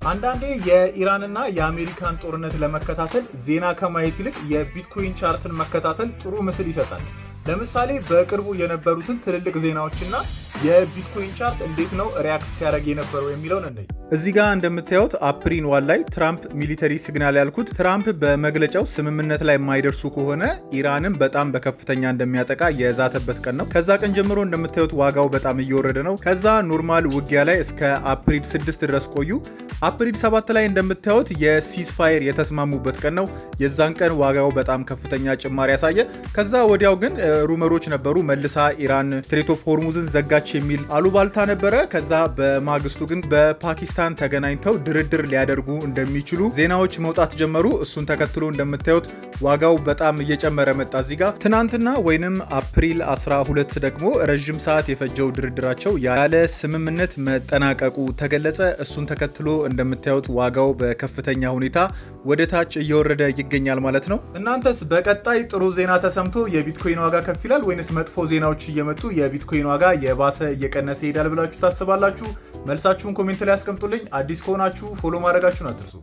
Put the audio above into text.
አንዳንዴ የኢራንና የአሜሪካን ጦርነት ለመከታተል ዜና ከማየት ይልቅ የቢትኮይን ቻርትን መከታተል ጥሩ ምስል ይሰጣል። ለምሳሌ በቅርቡ የነበሩትን ትልልቅ ዜናዎችና የቢትኮይን ቻርት እንዴት ነው ሪያክት ሲያደርግ የነበረው የሚለውን እንይ። እዚህ ጋር እንደምታዩት አፕሪል 1 ላይ ትራምፕ ሚሊተሪ ሲግናል ያልኩት ትራምፕ በመግለጫው ስምምነት ላይ የማይደርሱ ከሆነ ኢራንን በጣም በከፍተኛ እንደሚያጠቃ የዛተበት ቀን ነው። ከዛ ቀን ጀምሮ እንደምታዩት ዋጋው በጣም እየወረደ ነው። ከዛ ኖርማል ውጊያ ላይ እስከ አፕሪል 6 ድረስ ቆዩ። አፕሪል 7 ላይ እንደምታዩት የሲዝፋየር የተስማሙበት ቀን ነው። የዛን ቀን ዋጋው በጣም ከፍተኛ ጭማሪ ያሳየ። ከዛ ወዲያው ግን ሩመሮች ነበሩ፣ መልሳ ኢራን ስትሬት ኦፍ ሆርሙዝን ዘጋች የሚል አሉባልታ ነበረ። ከዛ በማግስቱ ግን በፓኪስታን ተገናኝተው ድርድር ሊያደርጉ እንደሚችሉ ዜናዎች መውጣት ጀመሩ። እሱን ተከትሎ እንደምታዩት ዋጋው በጣም እየጨመረ መጣ። እዚህ ጋር ትናንትና ወይንም አፕሪል 12 ደግሞ ረዥም ሰዓት የፈጀው ድርድራቸው ያለ ስምምነት መጠናቀቁ ተገለጸ። እሱን ተከትሎ እንደምታዩት ዋጋው በከፍተኛ ሁኔታ ወደ ታች እየወረደ ይገኛል ማለት ነው። እናንተስ በቀጣይ ጥሩ ዜና ተሰምቶ የቢትኮይን ዋጋ ከፍ ይላል ወይንስ መጥፎ ዜናዎች እየመጡ የቢትኮይን ዋጋ የባሰ እየቀነሰ ይሄዳል ብላችሁ ታስባላችሁ? መልሳችሁን ኮሜንት ላይ አስቀምጡልኝ። አዲስ ከሆናችሁ ፎሎ ማድረጋችሁን አትርሱ።